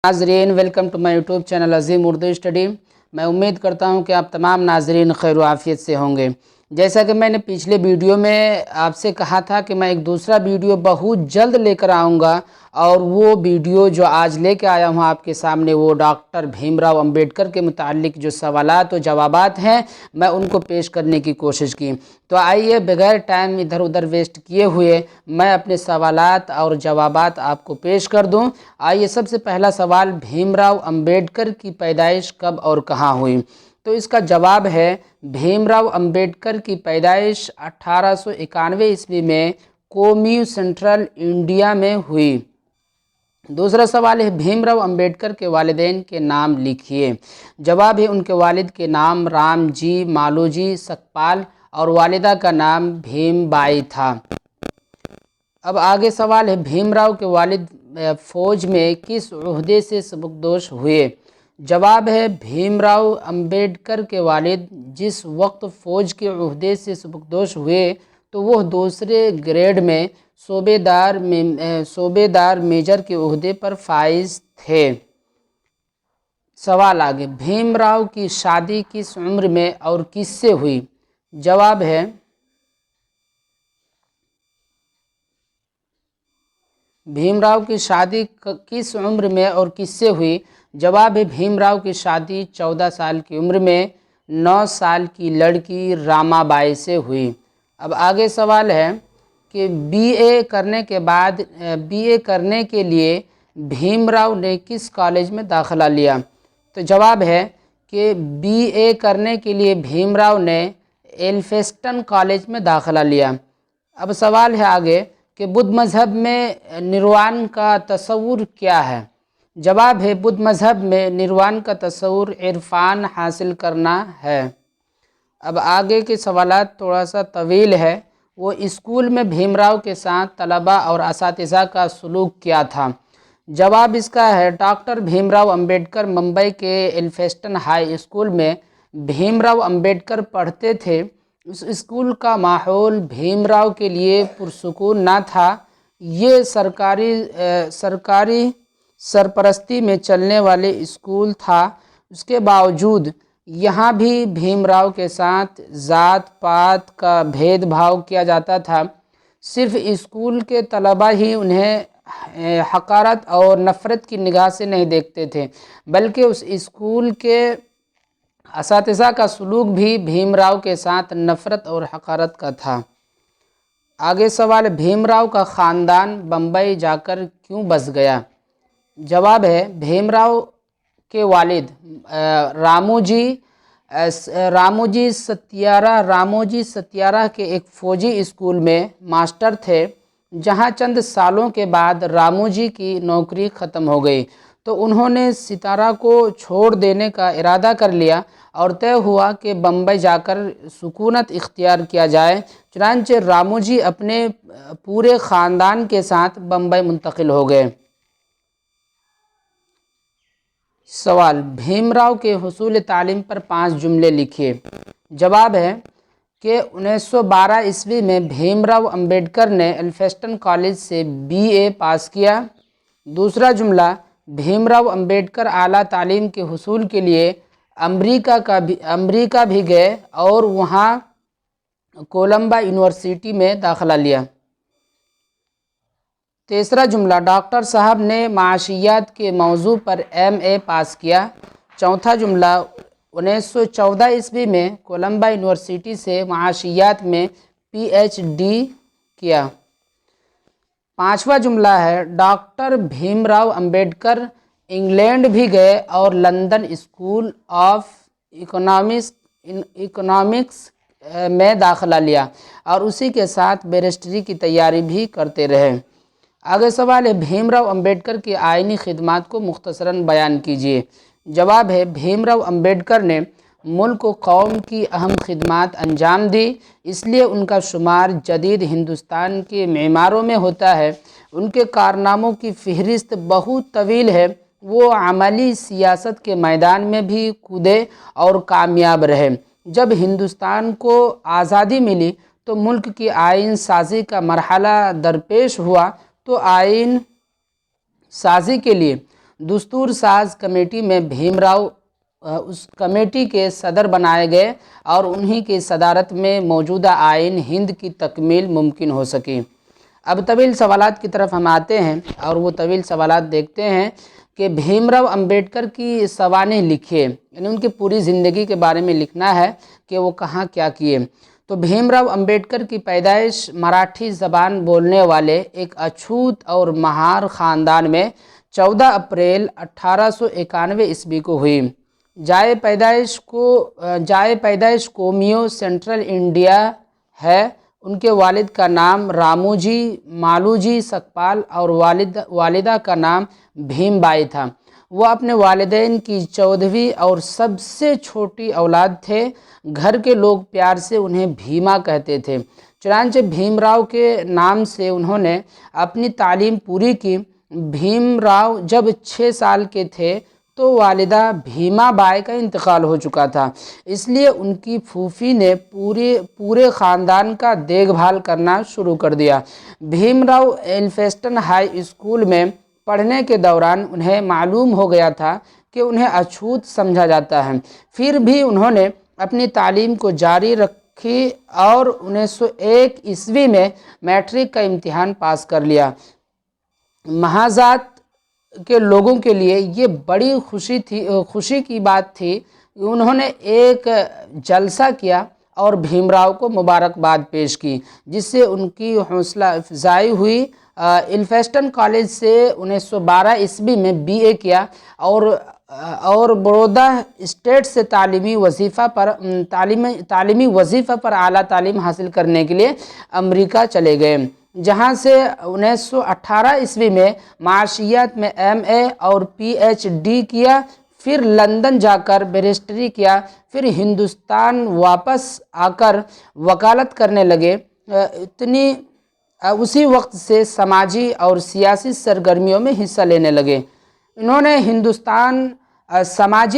नाजरीन, welcome to my YouTube channel Azeem Urdu study. मैं उम्मीद करता हूं कि आप तमाम नाजरीन खैर आफियत से होंगे। जैसा कि मैंने पिछले वीडियो में आपसे कहा था कि मैं एक दूसरा वीडियो बहुत जल्द लेकर आऊँगा, और वो वीडियो जो आज लेकर आया हूँ आपके सामने वो डॉक्टर भीमराव अंबेडकर के मुतालिक जो सवालात और जवाबात हैं मैं उनको पेश करने की कोशिश की। तो आइए बग़ैर टाइम इधर उधर वेस्ट किए हुए मैं अपने सवालात और जवाबात आपको पेश कर दूं। आइए, सबसे पहला सवाल, भीमराव अंबेडकर की पैदाइश कब और कहाँ हुई? तो इसका जवाब है भीमराव अंबेडकर की पैदाइश 1891 ईस्वी में कोमी सेंट्रल इंडिया में हुई। दूसरा सवाल है, भीमराव अंबेडकर के वालिदैन के नाम लिखिए। जवाब है उनके वालिद के नाम राम जी मालोजी सकपाल और वालिदा का नाम भीमबाई था। अब आगे सवाल है, भीमराव के वालिद फौज में किस ओहदे से सबकदोश हुए? जवाब है भीमराव अंबेडकर के वालिद जिस वक्त फ़ौज के ओहदे से सबकदोश हुए तो वह दूसरे ग्रेड में सूबेदार मेजर के ओहदे पर फाइज थे। सवाल आगे, भीमराव की शादी किस उम्र में और किससे हुई? जवाब है भीमराव की शादी किस उम्र में और किससे हुई? जवाब है भीमराव की शादी 14 साल की उम्र में 9 साल की लड़की रामाबाई से हुई। अब आगे सवाल है कि बीए करने के लिए भीमराव ने किस कॉलेज में दाखिला लिया? तो जवाब है कि बीए करने के लिए भीमराव ने एल्फिंस्टन कॉलेज में दाखिला लिया। अब सवाल है आगे कि बुद्ध मज़हब में निर्वाण का तस्वुर क्या है? जवाब है बुद्ध मज़हब में निर्वाण का तस्वुर इरफान हासिल करना है। अब आगे के सवालात थोड़ा सा तवील है। वो स्कूल में भीमराव के साथ तलबा और असातिज़ा का सलूक क्या था? जवाब इसका है डॉक्टर भीमराव अंबेडकर मुंबई के एल्फिंस्टन हाई स्कूल में भीमराव अंबेडकर पढ़ते थे। उस स्कूल का माहौल भीमराव के लिए पुरसुकून ना था। ये सरकारी सरपरस्ती में चलने वाले स्कूल था। उसके बावजूद यहाँ भी भीमराव के साथ ज़ात पात का भेदभाव किया जाता था। सिर्फ स्कूल के तलबा ही उन्हें हकारत और नफ़रत की निगाह से नहीं देखते थे, बल्कि उस स्कूल के असातिज़ा का सलूक भी भीमराव के साथ नफ़रत और हकारत का था। आगे सवाल, भीमराव का ख़ानदान बम्बई जाकर क्यों बस गया? जवाब है भीमराव के वालिद रामोजी सत्यारा के एक फ़ौजी स्कूल में मास्टर थे, जहां चंद सालों के बाद रामोजी की नौकरी ख़त्म हो गई तो उन्होंने सितारा को छोड़ देने का इरादा कर लिया और तय हुआ कि बम्बई जाकर सुकूनत इख्तियार किया जाए। चुनांचे रामोजी अपने पूरे ख़ानदान के साथ बम्बई मुंतकिल हो गए। सवाल, भीमराव के हुसूल तालीम पर 5 जुमले लिखिए। जवाब है कि 1912 ईस्वी में भीमराव अंबेडकर ने एल्फिंस्टन कॉलेज से बीए पास किया। दूसरा जुमला, भीमराव अंबेडकर आला तालीम के हुसूल के लिए अमरीका भी गए और वहाँ कोलंबा यूनिवर्सिटी में दाखिला लिया। तीसरा जुमला, डॉक्टर साहब ने माशियात के मौजू पर एमए पास किया। चौथा जुमला, 1914 ईस्वी में कोलंबा यूनिवर्सिटी से माशियात में पीएचडी किया। पांचवा जुमला है, डॉक्टर भीमराव अंबेडकर इंग्लैंड भी गए और लंदन स्कूल ऑफ इकोनॉमिक्स में दाखिला लिया और उसी के साथ बैरिस्टरी की तैयारी भी करते रहे। आगे सवाल है, भीमराव अंबेडकर की आइनी खिदमात को मुख्तसरन बयान कीजिए। जवाब है भीमराव अंबेडकर ने मुल्क व कौम की अहम खिदमात अंजाम दी, इसलिए उनका शुमार जदीद हिंदुस्तान के मेमारों में होता है। उनके कारनामों की फ़हरिस्त बहुत तवील है। वो अमली सियासत के मैदान में भी कूदे और कामयाब रहे। जब हिंदुस्तान को आज़ादी मिली तो मुल्क की आइन साजी का मरहला दरपेश हुआ, तो आइन साजी के लिए دستور ساز کمیٹی میں بھیم راؤ اس کمیٹی کے صدر بنائے گئے اور انہی کی صدارت میں موجودہ آئین ہند کی تکمیل ممکن ہو سکی۔ اب طویل سوالات کی طرف ہم آتے ہیں اور وہ طویل سوالات دیکھتے ہیں کہ بھیم راؤ امبیڈکر کی سوانح لکھیے، یعنی ان کی پوری زندگی کے بارے میں لکھنا ہے کہ وہ کہاں کیا کیے۔ تو بھیم راؤ امبیڈکر کی پیدائش مراٹھی زبان بولنے والے ایک اچھوت اور مہار خاندان میں 14 اپریل 1891 عیسوی کو ہوئی۔ جائے پیدائش کومیو سینٹرل انڈیا ہے۔ ان کے والد کا نام راموجی مالوجی سکپال اور والدہ کا نام بھیم بائی تھا۔ وہ اپنے والدین کی 14ویں اور سب سے چھوٹی اولاد تھے۔ گھر کے لوگ پیار سے انہیں بھیما کہتے تھے، چنانچہ بھیم راؤ کے نام سے انہوں نے اپنی تعلیم پوری کی۔ بھیم راؤ جب 6 سال کے تھے تو والدہ بھیما بائی کا انتقال ہو چکا تھا، اس لیے ان کی پھوپھی نے پورے خاندان کا دیکھ بھال کرنا شروع کر دیا۔ بھیم راؤ ایلفسٹن ہائی اسکول میں پڑھنے کے دوران انہیں معلوم ہو گیا تھا کہ انہیں اچھوت سمجھا جاتا ہے، پھر بھی انہوں نے اپنی تعلیم کو جاری رکھی اور 1901 عیسوی میں میٹرک کا امتحان پاس کر لیا۔ محاذات کے لوگوں کے لیے یہ بڑی خوشی کی بات تھی۔ انہوں نے ایک جلسہ کیا اور بھیم راؤ کو مبارکباد پیش کی، جس سے ان کی حوصلہ افزائی ہوئی۔ ایلفسٹن کالج سے 1912 عیسوی میں BA کیا اور بڑودہ اسٹیٹ سے تعلیمی وظیفہ پر اعلیٰ تعلیم حاصل کرنے کے لیے امریکہ چلے گئے، جہاں سے 1918 عیسوی میں معاشیات میں MA اور PhD کیا۔ پھر لندن جا کر بیرسٹری کیا، پھر ہندوستان واپس آ کر وکالت کرنے لگے۔ اسی وقت سے سماجی اور سیاسی سرگرمیوں میں حصہ لینے لگے۔ انہوں نے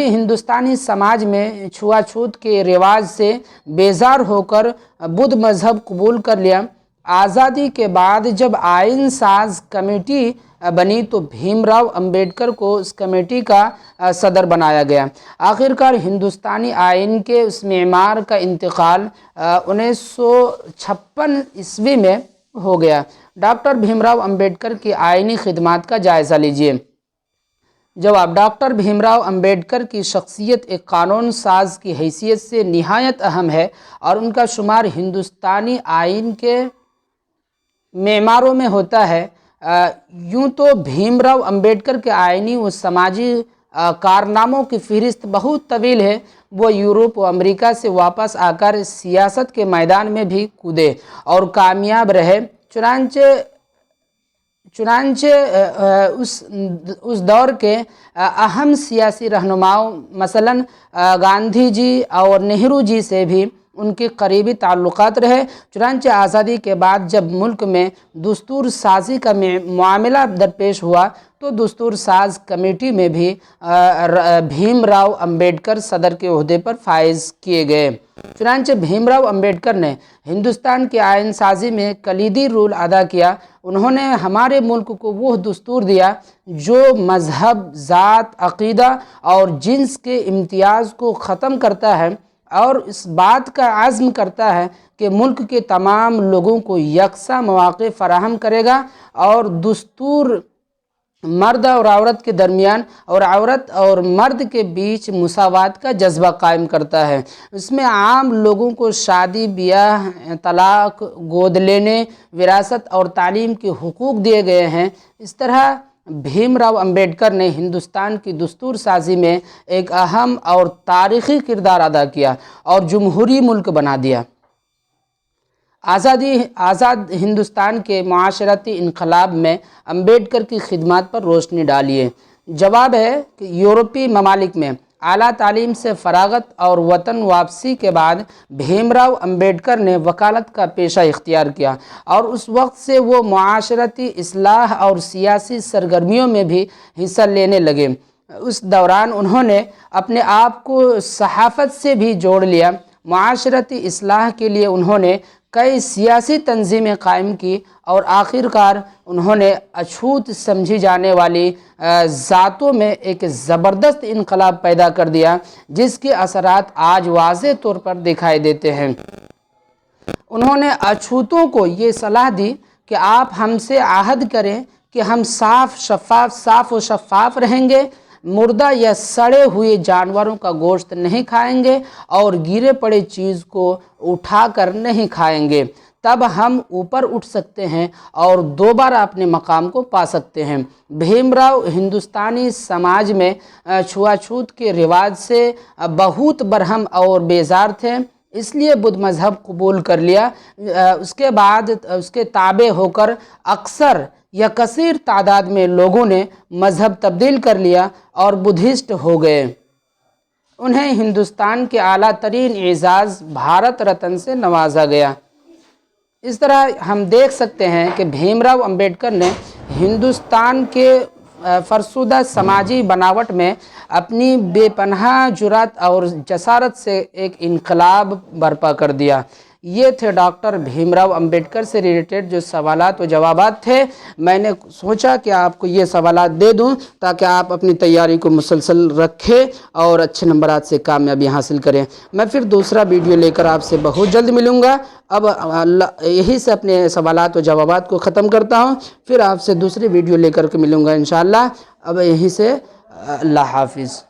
ہندوستانی سماج میں چھوا چھوت کے رواج سے بیزار ہو کر بدھ مذہب قبول کر لیا۔ آزادی کے بعد جب آئین ساز کمیٹی بنی تو بھیم راؤ امبیڈکر کو اس کمیٹی کا صدر بنایا گیا۔ آخرکار ہندوستانی آئین کے اس معمار کا انتقال 1956 عیسوی میں ہو گیا۔ ڈاکٹر بھیم راؤ امبیڈکر کی آئینی خدمات کا جائزہ لیجیے۔ جواب: ڈاکٹر بھیم راؤ امبیڈکر کی شخصیت ایک قانون ساز کی حیثیت سے نہایت اہم ہے اور ان کا شمار ہندوستانی آئین کے معماروں میں ہوتا ہے۔ یوں تو بھیم راؤ امبیڈکر کے آئینی و سماجی کارناموں کی فہرست بہت طویل ہے۔ وہ یورپ و امریکہ سے واپس آ کر سیاست کے میدان میں بھی کودے اور کامیاب رہے۔ چنانچہ اس دور کے اہم سیاسی رہنماؤں مثلاً گاندھی جی اور نہرو جی سے بھی ان کے قریبی تعلقات رہے۔ چنانچہ آزادی کے بعد جب ملک میں دستور سازی کا معاملہ درپیش ہوا تو دستور ساز کمیٹی میں بھی بھیم راؤ امبیڈکر صدر کے عہدے پر فائز کیے گئے۔ چنانچہ بھیم راؤ امبیڈکر نے ہندوستان کی آئین سازی میں کلیدی رول ادا کیا۔ انہوں نے ہمارے ملک کو وہ دستور دیا جو مذہب، ذات، عقیدہ اور جنس کے امتیاز کو ختم کرتا ہے اور اس بات کا عزم کرتا ہے کہ ملک کے تمام لوگوں کو یکساں مواقع فراہم کرے گا، اور دستور مرد اور عورت کے درمیان اور عورت اور مرد کے بیچ مساوات کا جذبہ قائم کرتا ہے۔ اس میں عام لوگوں کو شادی، بیاہ، طلاق، گود لینے، وراثت اور تعلیم کے حقوق دیے گئے ہیں۔ اس طرح بھیم راؤ امبیڈکر نے ہندوستان کی دستور سازی میں ایک اہم اور تاریخی کردار ادا کیا اور جمہوری ملک بنا دیا۔ آزاد ہندوستان کے معاشرتی انقلاب میں امبیڈکر کی خدمات پر روشنی ڈالیے۔ جواب ہے کہ یورپی ممالک میں اعلیٰ تعلیم سے فراغت اور وطن واپسی کے بعد بھیم راؤ امبیڈکر نے وکالت کا پیشہ اختیار کیا، اور اس وقت سے وہ معاشرتی اصلاح اور سیاسی سرگرمیوں میں بھی حصہ لینے لگے۔ اس دوران انہوں نے اپنے آپ کو صحافت سے بھی جوڑ لیا۔ معاشرتی اصلاح کے لیے انہوں نے कई सियासी तंजीमें कायम की और आखिरकार उन्होंने अछूत समझी जाने वाली ज़ातों में एक ज़बरदस्त इनकलाब पैदा कर दिया, जिसके असरात आज वाज़े तौर पर दिखाई देते हैं। उन्होंने अछूतों को ये सलाह दी कि आप हमसे आहद करें कि हम साफ़ व शफ़ाफ़ रहेंगे, मुर्दा या सड़े हुए जानवरों का गोश्त नहीं खाएंगे और गिरे पड़े चीज़ को उठाकर नहीं खाएंगे, तब हम ऊपर उठ सकते हैं और दोबारा अपने मकाम को पा सकते हैं। भीमराव हिंदुस्तानी समाज में छुआछूत के रिवाज से बहुत बरहम और बेजार थे, इसलिए बुद्ध मज़हब कबूल कर लिया। उसके बाद उसके ताबे होकर अक्सर या कसीर तादाद में लोगों ने मज़हब तब्दील कर लिया और बुद्धिस्ट हो गए। उन्हें हिंदुस्तान के आला तरीन एजाज़ भारत रत्न से नवाजा गया। इस तरह हम देख सकते हैं कि भीमराव अंबेडकर ने हिंदुस्तान के फरसुदा समाजी बनावट में अपनी बेपनाह जुरात और जसारत से एक इनकलाब बर्पा कर दिया। ये थे डॉक्टर भीमराव अंबेडकर से रिलेटेड जो सवालात व जवाबात थे। मैंने सोचा कि आपको ये सवालात दे दूं ताकि आप अपनी तैयारी को मुसलसल रखें और अच्छे नंबरात से कामयाबी हासिल करें। मैं फिर दूसरा वीडियो लेकर आपसे बहुत जल्द मिलूँगा। अब यही से अपने सवालात व जवाबात को ख़त्म करता हूँ, फिर आपसे दूसरी वीडियो लेकर के मिलूँगा इंशाअल्लाह। अब यहीं से अल्लाह हाफिज़।